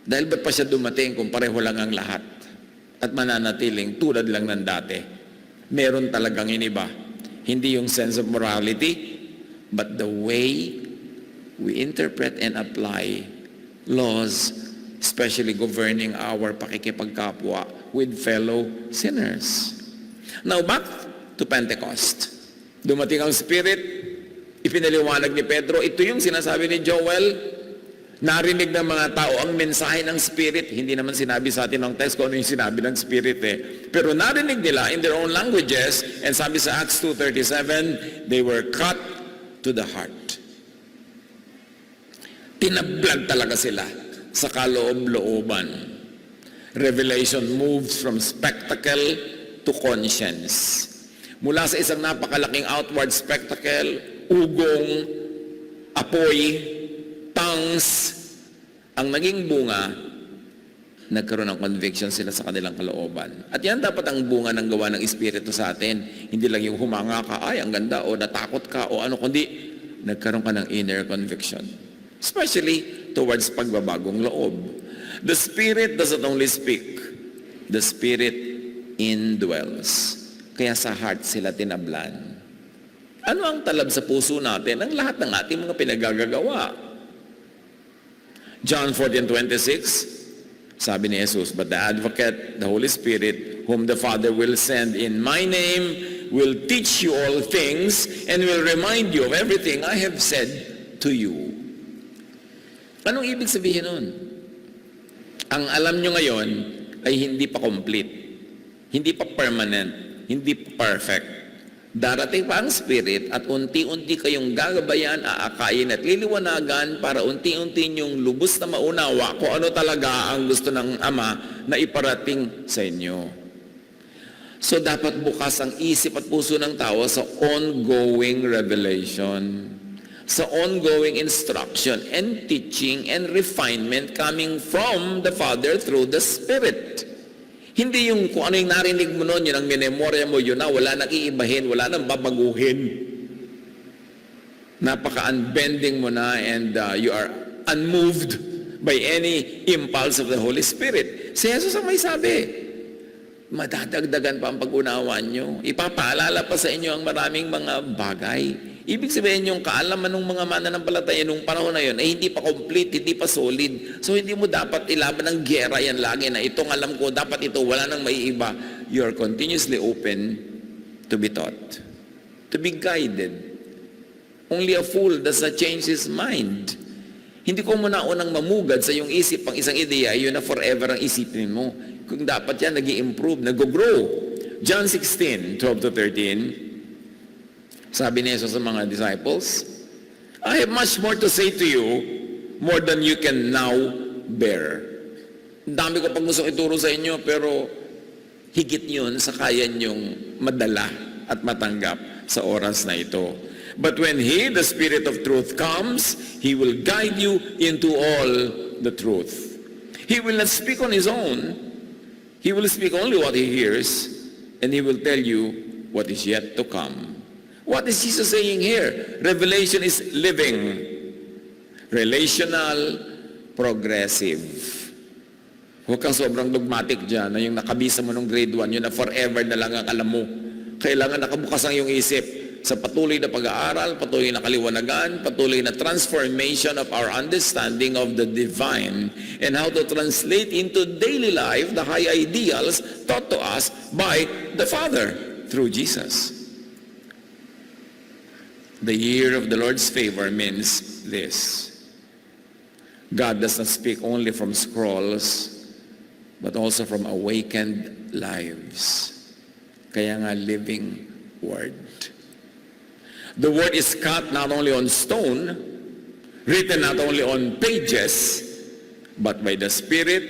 Speaker 1: Dahil ba't pa siya dumating kung pareho lang ang lahat at mananatiling tulad lang ng dati? Meron talagang iniba. Hindi yung sense of morality, but the way we interpret and apply laws, especially governing our pakikipagkapwa with fellow sinners. Now, back to Pentecost. Dumating ang Spirit, ipinaliwanag ni Pedro, ito yung sinasabi ni Joel, narinig ng mga tao ang mensahe ng Spirit. Hindi naman sinabi sa atin ng text kung ano yung sinabi ng Spirit Pero narinig nila in their own languages, and sabi sa Acts 2:37, they were cut to the heart. Tinablag talaga sila sa kaloob-looban. Revelation moves from spectacle to conscience. Mula sa isang napakalaking outward spectacle, ugong, apoy, tongues, ang naging bunga, nagkaroon ng conviction sila sa kanilang kalooban. At yan dapat ang bunga ng gawa ng Espiritu sa atin. Hindi lang yung humanga ka, ay ang ganda, o natakot ka, o ano, kundi nagkaroon ka ng inner conviction. Especially towards pagbabagong loob. The Spirit doesn't only speak. The Spirit indwells. Kaya sa heart sila tinablan. Ano ang talab sa puso natin? Ang lahat ng ating mga pinagagagawa. John 14:26, sabi ni Jesus, but the Advocate, the Holy Spirit, whom the Father will send in my name, will teach you all things and will remind you of everything I have said to you. Anong ibig sabihin nun? Ang alam nyo ngayon ay hindi pa complete, hindi pa permanent, hindi pa perfect. Darating pa ang Spirit at unti-unti kayong gagabayan, aakayin at liliwanagan para unti-unti nyong lubos na maunawa kung ano talaga ang gusto ng Ama na iparating sa inyo. So dapat bukas ang isip at puso ng tao sa ongoing revelation. sa ongoing instruction and teaching and refinement coming from the Father through the Spirit. Hindi yung kung ano yung narinig mo noon, yun ang minemorya mo, yun na, wala nang iibahin, wala nang babaguhin. Napaka-unbending mo na and you are unmoved by any impulse of the Holy Spirit. Si Jesus ang may sabi, madadagdagan pa ang pag-unawa nyo. Ipapaalala pa sa inyo ang maraming mga bagay. Ibig sabihin yung kaalaman ng mga mananampalataya nung panahon na yun ay hindi pa complete, hindi pa solid. So hindi mo dapat ilaban ng gera yan lagi na itong alam ko, dapat ito, wala nang maiiba. You are continuously open to be taught, to be guided. Only a fool does not change his mind. Hindi ko muna unang mamugad sa iyong isip ang isang ideya, yun na forever ang isipin mo. Kung dapat yan, nag-i-improve, nag-grow. John 16:12-13, sabi ni Jesus sa mga disciples, I have much more to say to you, more than you can now bear. Dami ko pang gustong ituro sa inyo, pero higit yun sa kaya niyong madala at matanggap sa oras na ito. But when He, the Spirit of truth, comes, He will guide you into all the truth. He will not speak on His own. He will speak only what He hears, and He will tell you what is yet to come. What is Jesus saying here? Revelation is living, relational, progressive. Huwag kang sobrang dogmatic dyan, na yung nakabisa mo nung grade 1, yun na forever na lang ang alam mo. Kailangan nakabukas ang iyong isip sa patuloy na pag-aaral, patuloy na kaliwanagan, patuloy na transformation of our understanding of the divine and how to translate into daily life the high ideals taught to us by the Father through Jesus. The year of the Lord's favor means this. God does not speak only from scrolls, but also from awakened lives. Kaya nga, living Word. The Word is cut not only on stone, written not only on pages, but by the Spirit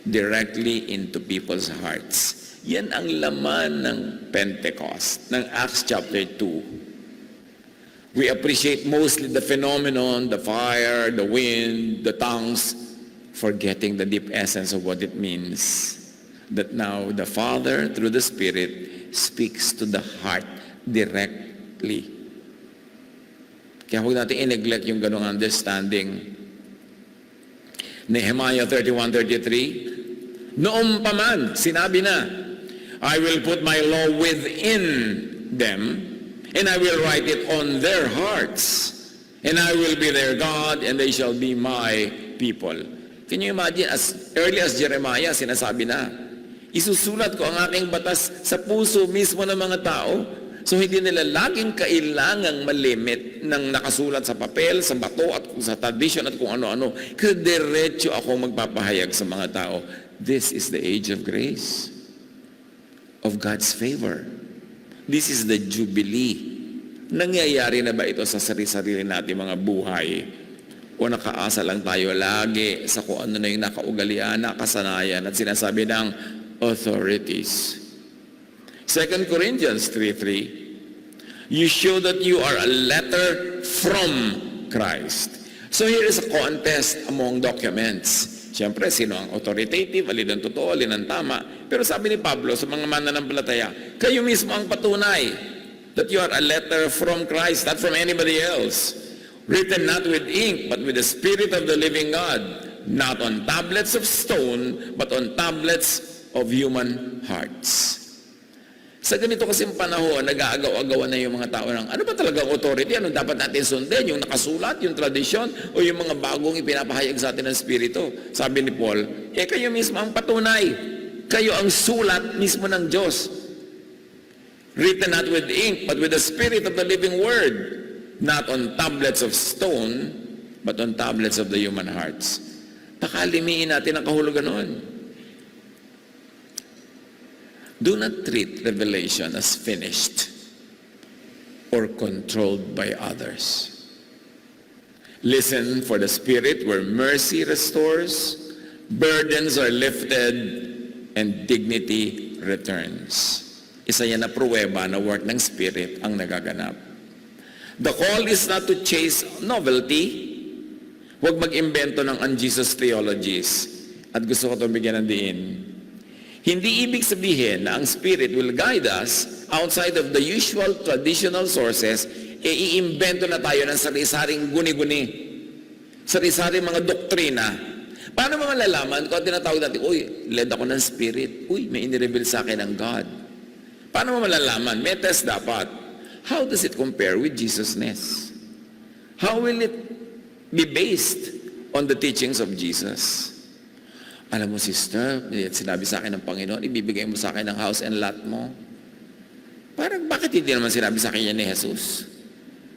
Speaker 1: directly into people's hearts. Yan ang laman ng Pentecost, ng Acts chapter 2. We appreciate mostly the phenomenon, the fire, the wind, the tongues, forgetting the deep essence of what it means. That now the Father, through the Spirit, speaks to the heart directly. Kaya huwag natin i-neglect yung ganong understanding. Nehemiah 31:33, noong pa man, sinabi na, I will put my law within them, and I will write it on their hearts, and I will be their God, and they shall be my people. Can you imagine, as early as Jeremiah, sinasabi na, isusulat ko ang aking batas sa puso mismo ng mga tao. So hindi nila laging kailangang malimit ng nakasulat sa papel, sa bato, at sa tradition at kung ano-ano. Kasi diretso ako magpapahayag sa mga tao. This is the age of grace, of God's favor. This is the Jubilee. Nangyayari na ba ito sa sarili-sarili natin mga buhay? O nakaasa lang tayo lagi sa kung ano na yung nakaugalian, nakasanayan at sinasabi ng authorities? 2 Corinthians 3:3, you show that you are a letter from Christ. So here is a contest among documents. Siyempre, sino ang authoritative, alin ang totoo, alin ang tama. Pero sabi ni Pablo sa mga mananampalataya, kayo mismo ang patunay that you are a letter from Christ, not from anybody else. Written not with ink, but with the Spirit of the living God. Not on tablets of stone, but on tablets of human hearts. Sa ganito kasing panahon, nag-aagaw-agawan na yung mga tao ng, ano ba talagang authority? Ano dapat natin sundin? Yung nakasulat, yung tradisyon, o yung mga bagong ipinapahayag sa atin ng Espiritu? Sabi ni Paul, kayo mismo ang patunay. Kayo ang sulat mismo ng Diyos. Written not with ink, but with the Spirit of the living Word. Not on tablets of stone, but on tablets of the human hearts. Pakalimiin natin ang kahulugan noon. Do not treat revelation as finished or controlled by others. Listen for the Spirit where mercy restores, burdens are lifted, and dignity returns. Isa yan na pruweba na work ng Spirit ang nagaganap. The call is not to chase novelty. Huwag mag-imbento ng un-Jesus theologies. At gusto ko itong bigyan ng diin. Hindi ibig sabihin na ang Spirit will guide us outside of the usual traditional sources, iimbento na tayo ng sari-saring guni-guni, sari-saring mga doktrina. Paano mo malalaman kung tinatawag natin, uy, led ako ng Spirit, uy, may inireveal sa akin ng God. Paano mo malalaman? May test dapat. How does it compare with Jesus-ness? How will it be based on the teachings of Jesus? Alam mo, sister, sinabi sa akin ng Panginoon, ibibigay mo sa akin ang house and lot mo. Parang, bakit hindi naman sinabi sa akin yan ni Jesus?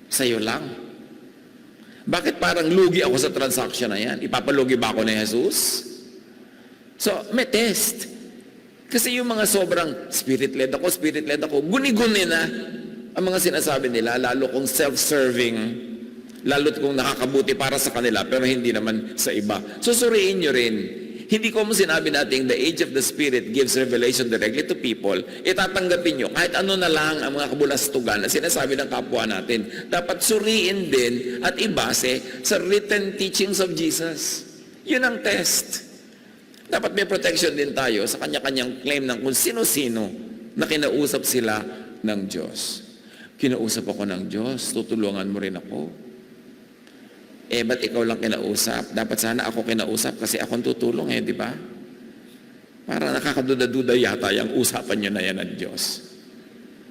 Speaker 1: Sa'yo lang. Bakit parang lugi ako sa transaction na yan? Ipapalugi ba ako ni Jesus? So, may test. Kasi yung mga sobrang spirit-led ako, guni-guni na ang mga sinasabi nila, lalo kung self-serving, lalo kung nakakabuti para sa kanila, pero hindi naman sa iba. So, suriin nyo rin. Hindi ko mo sinabi natin, the age of the Spirit gives revelation directly to people. Itatanggapin nyo, kahit ano na lang ang mga kabulastugan na sinasabi ng kapwa natin. Dapat suriin din at ibase sa written teachings of Jesus. Yun ang test. Dapat may protection din tayo sa kanya-kanyang claim ng kung sino-sino na kinausap sila ng Diyos. Kinausap ako ng Diyos, tutulungan mo rin ako. Ba't ikaw lang kinausap? Dapat sana ako kinausap kasi akong tutulong di ba? Parang nakakaduda-duda yata yung usapan nyo na yan ng Diyos.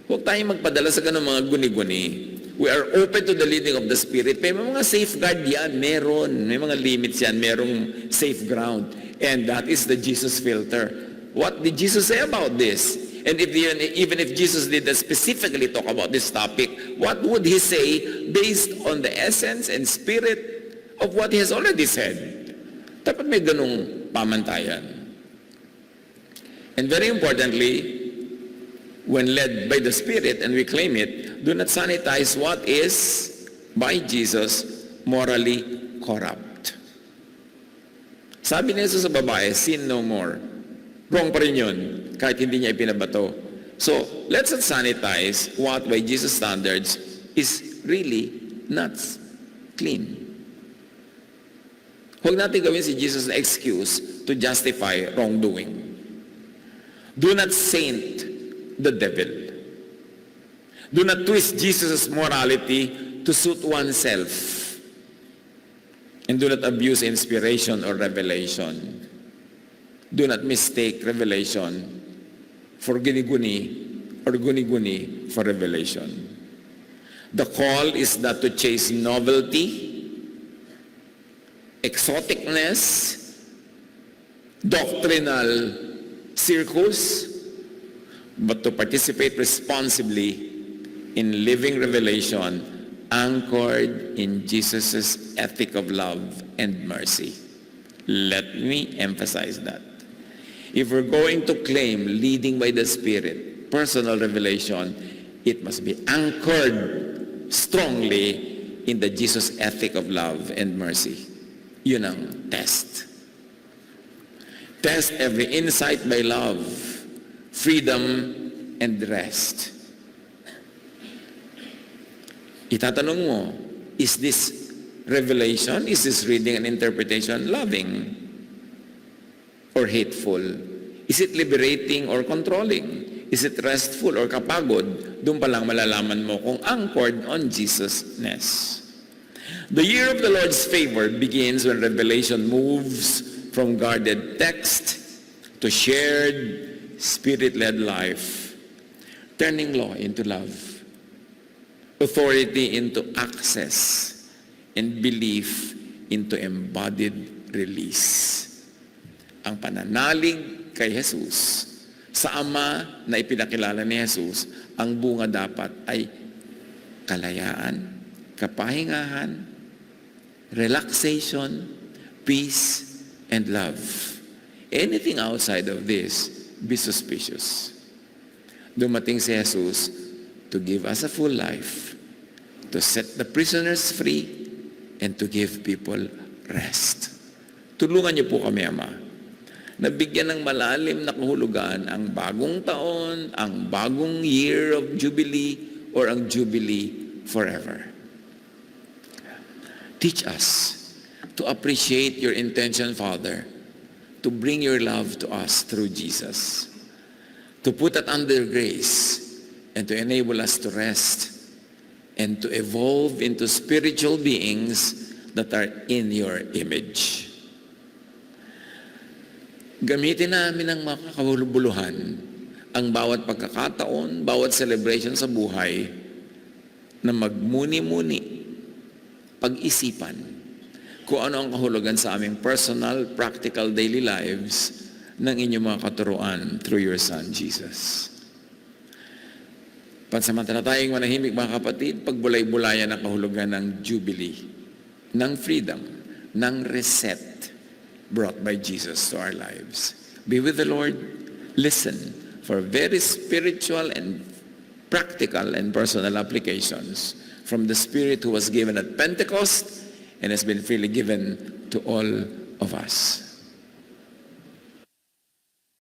Speaker 1: Huwag tayong magpadala sa ganun mga guni-guni. We are open to the leading of the Spirit. May mga safeguard yan, meron. May mga limits yan, merong safe ground. And that is the Jesus filter. What did Jesus say about this? And even if Jesus did specifically talk about this topic, what would he say based on the essence and spirit of what he has already said? Dapat may ganung pamantayan. And very importantly, when led by the Spirit and we claim it, do not sanitize what is, by Jesus, morally corrupt. Sabi ni Jesus sa babae, sin no more. Wrong pa rin yun, kahit hindi niya ipinabato. So, let's not sanitize what by Jesus standards is really not clean. Huwag natin gawin si Jesus na excuse to justify wrongdoing. Do not saint the devil. Do not twist Jesus' morality to suit oneself. And do not abuse inspiration or revelation. Do not mistake revelation for guni-guni or guni-guni for revelation. The call is not to chase novelty, exoticness, doctrinal circus, but to participate responsibly in living revelation anchored in Jesus' ethic of love and mercy. Let me emphasize that. If we're going to claim leading by the Spirit, personal revelation, it must be anchored strongly in the Jesus ethic of love and mercy. Yun ang test. Test every insight by love, freedom, and rest. Itatanong mo, is this revelation, is this reading and interpretation loving or hateful? Is it liberating or controlling? Is it restful or kapagod? Doon pa lang malalaman mo kung anchored on Jesus-ness. The year of the Lord's favor begins when revelation moves from guarded text to shared, Spirit-led life, turning law into love, authority into access, and belief into embodied release. Ang pananalig kay Jesus sa Ama na ipinakilala ni Jesus, ang bunga dapat ay kalayaan, kapahingahan, relaxation, peace, and love. Anything outside of this, be suspicious. Dumating si Jesus to give us a full life, to set the prisoners free, and to give people rest. Tulungan niyo po kami, Ama, na bigyan ng malalim na kahulugan ang bagong taon, ang bagong year of Jubilee, or ang Jubilee forever. Teach us to appreciate your intention, Father, to bring your love to us through Jesus, to put it under grace, and to enable us to rest and to evolve into spiritual beings that are in your image. Gamitin namin ng makakabuluhan ang bawat pagkakataon, bawat celebration sa buhay na magmuni-muni, pag-isipan kung ano ang kahulugan sa aming personal, practical daily lives ng inyong mga katuruan through your Son, Jesus. Pansamantala tayong manahimik, mga kapatid, pagbulay-bulayan ang kahulugan ng Jubilee, ng freedom, ng reset brought by Jesus to our lives. Be with the Lord. Listen for very spiritual and practical and personal applications from the Spirit who was given at Pentecost and has been freely given to all of us.